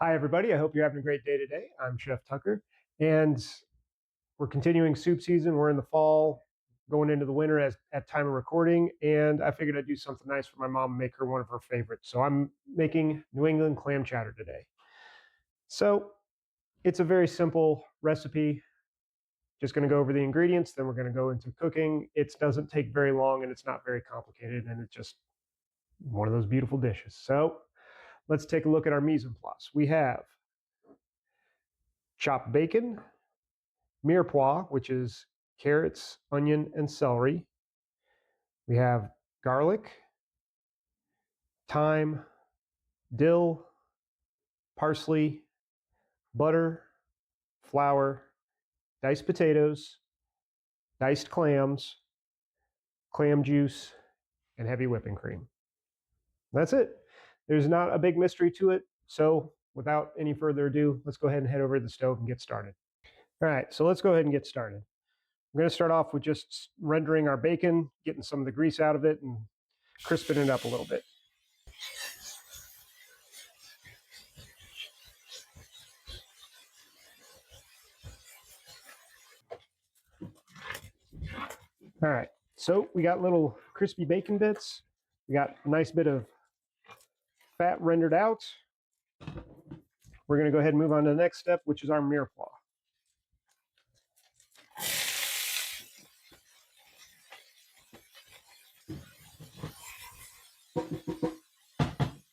Hi, everybody. I hope you're having a great day today. I'm Chef Tucker, and we're continuing soup season. We're in the fall, going into the winter at time of recording, and I figured I'd do something nice for my mom and make her one of her favorites. So I'm making New England Clam Chowder today. So it's a very simple recipe. Just going to go over the ingredients, then we're going to go into cooking. It doesn't take very long, and it's not very complicated, and it's just one of those beautiful dishes. So let's take a look at our mise en place. We have chopped bacon, mirepoix, which is carrots, onion, and celery. We have garlic, thyme, dill, parsley, butter, flour, diced potatoes, diced clams, clam juice, and heavy whipping cream. That's it. There's not a big mystery to it. So without any further ado, let's go ahead and head over to the stove and get started. All right, so let's go ahead and get started. We're going to start off with just rendering our bacon, getting some of the grease out of it and crisping it up a little bit. All right, so we got little crispy bacon bits. We got a nice bit of fat rendered out. We're going to go ahead and move on to the next step, which is our mirepoix.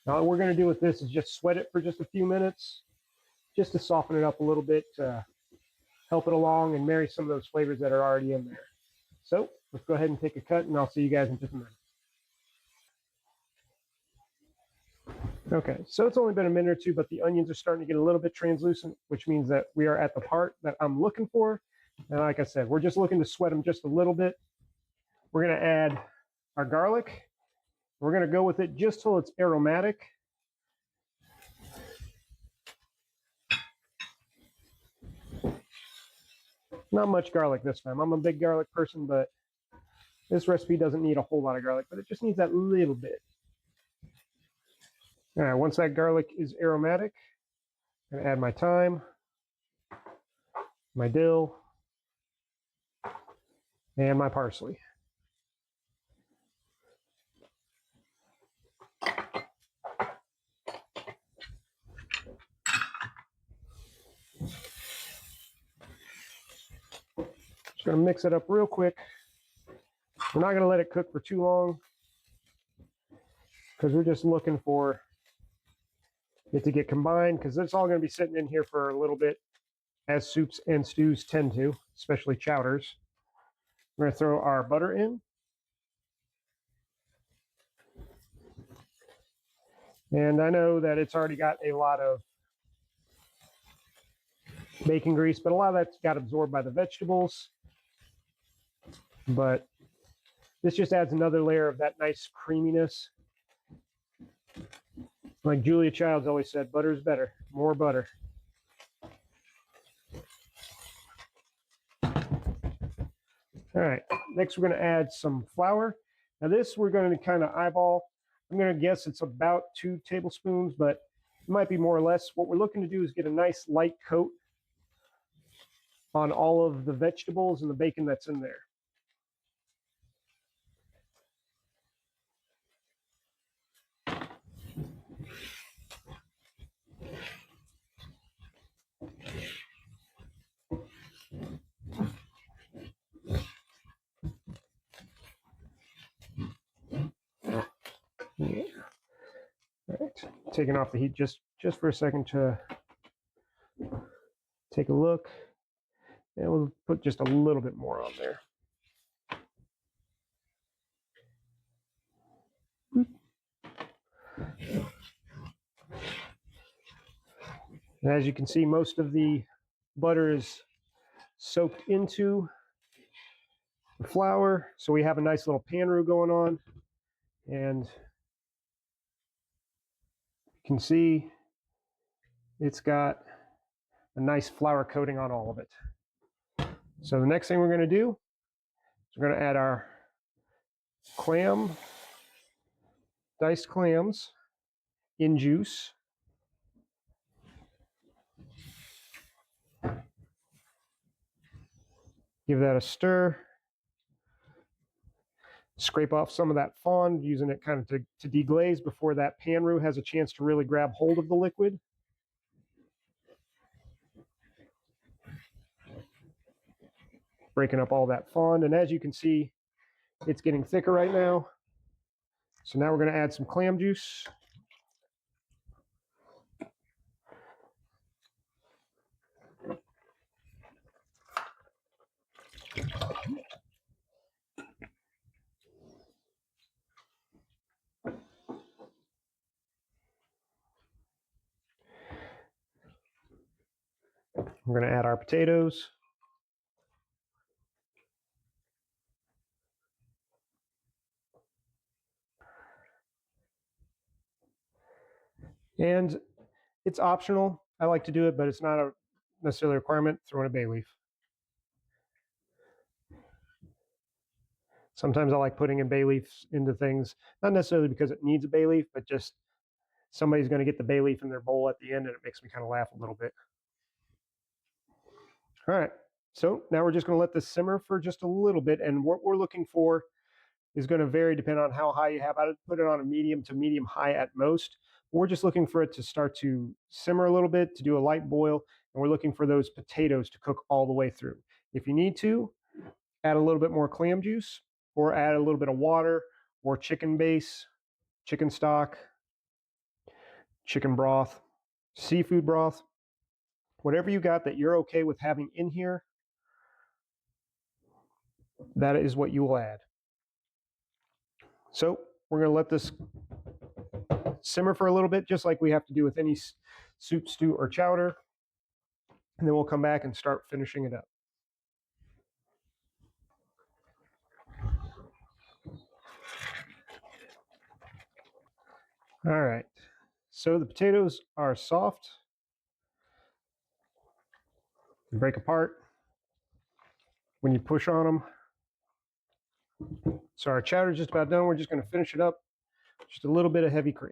Now, what we're going to do with this is just sweat it for just a few minutes, just to soften it up a little bit, to help it along and marry some of those flavors that are already in there. So let's go ahead and take a cut, and I'll see you guys in just a minute. Okay, so it's only been a minute or two, but the onions are starting to get a little bit translucent, which means that we are at the part that I'm looking for. And like I said, we're just looking to sweat them just a little bit. We're going to add our garlic. We're going to go with it just till it's aromatic. Not much garlic this time. I'm a big garlic person, but this recipe doesn't need a whole lot of garlic, but it just needs that little bit. All right, once that garlic is aromatic, I'm going to add my thyme, my dill, and my parsley. Just going to mix it up real quick. We're not going to let it cook for too long because we're just looking for it to get combined, because it's all going to be sitting in here for a little bit, as soups and stews tend to, especially chowders. We're going to throw our butter in. And I know that it's already got a lot of bacon grease, but a lot of that's got absorbed by the vegetables. But this just adds another layer of that nice creaminess. Like Julia Childs always said, butter is better, more butter. All right, next we're going to add some flour. Now this we're going to kind of eyeball. I'm going to guess it's about 2 tablespoons, but it might be more or less. What we're looking to do is get a nice light coat on all of the vegetables and the bacon that's in there. Yeah. All right, taking off the heat just for a second to take a look. And we'll put just a little bit more on there. And as you can see, most of the butter is soaked into the flour. So we have a nice little pan roux going on. And you can see it's got a nice flour coating on all of it. So the next thing we're going to do is we're going to add our diced clams in juice. Give that a stir. Scrape off some of that fond, using it kind of to deglaze before that pan roux has a chance to really grab hold of the liquid. Breaking up all that fond, and as you can see, it's getting thicker right now. So now we're going to add some clam juice. We're going to add our potatoes. And it's optional. I like to do it, but it's not a necessarily a requirement. Throw in a bay leaf. Sometimes I like putting in bay leaves into things, not necessarily because it needs a bay leaf, but just somebody's going to get the bay leaf in their bowl at the end, and it makes me kind of laugh a little bit. All right, so now we're just going to let this simmer for just a little bit, and what we're looking for is going to vary depending on how high you have. I would put it on a medium to medium high at most. We're just looking for it to start to simmer a little bit, to do a light boil, and we're looking for those potatoes to cook all the way through. If you need to, add a little bit more clam juice, or add a little bit of water, or chicken base, chicken stock, chicken broth, seafood broth, whatever you got that you're okay with having in here, that is what you will add. So we're going to let this simmer for a little bit, just like we have to do with any soup, stew, or chowder. And then we'll come back and start finishing it up. All right, so the potatoes are soft. They break apart when you push on them. So our chowder is just about done. We're just going to finish it up. Just a little bit of heavy cream.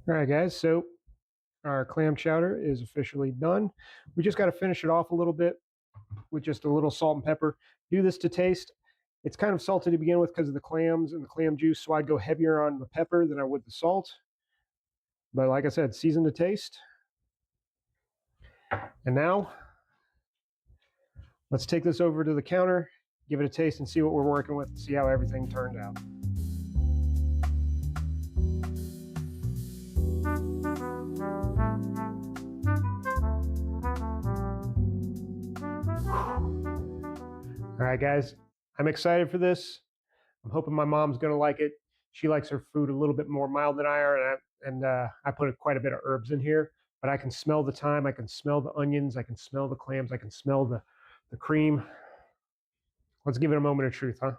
All right, guys, so our clam chowder is officially done. We just got to finish it off a little bit with just a little salt and pepper. Do this to taste. It's kind of salty to begin with because of the clams and the clam juice, so I'd go heavier on the pepper than I would the salt. But like I said, season to taste. And now, let's take this over to the counter, give it a taste, and see what we're working with, see how everything turned out. All right, guys, I'm excited for this. I'm hoping my mom's going to like it. She likes her food a little bit more mild than I are, and I put quite a bit of herbs in here, but I can smell the thyme, I can smell the onions, I can smell the clams, I can smell the cream. Let's give it a moment of truth, huh?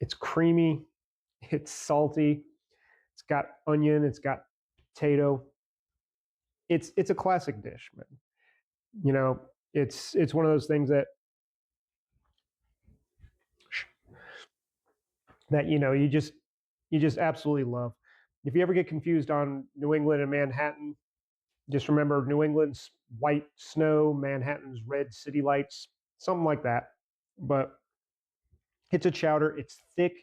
It's creamy, it's salty, it's got onion, it's got potato. It's a classic dish, man. You know, it's one of those things that you know you just absolutely love. If you ever get confused on New England and Manhattan, just remember New England's white snow, Manhattan's red city lights, something like that. But it's a chowder. It's thick.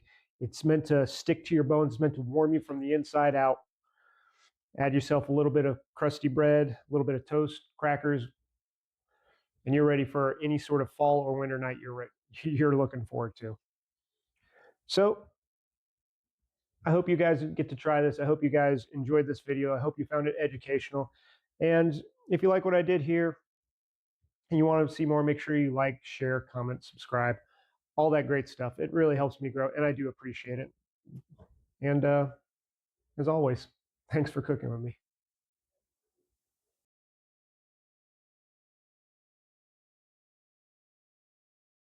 It's meant to stick to your bones. It's meant to warm you from the inside out. Add yourself a little bit of crusty bread, a little bit of toast, crackers, and you're ready for any sort of fall or winter night you're looking forward to. So I hope you guys get to try this. I hope you guys enjoyed this video. I hope you found it educational. And if you like what I did here and you want to see more, make sure you like, share, comment, subscribe, all that great stuff. It really helps me grow, and I do appreciate it. And as always, thanks for cooking with me.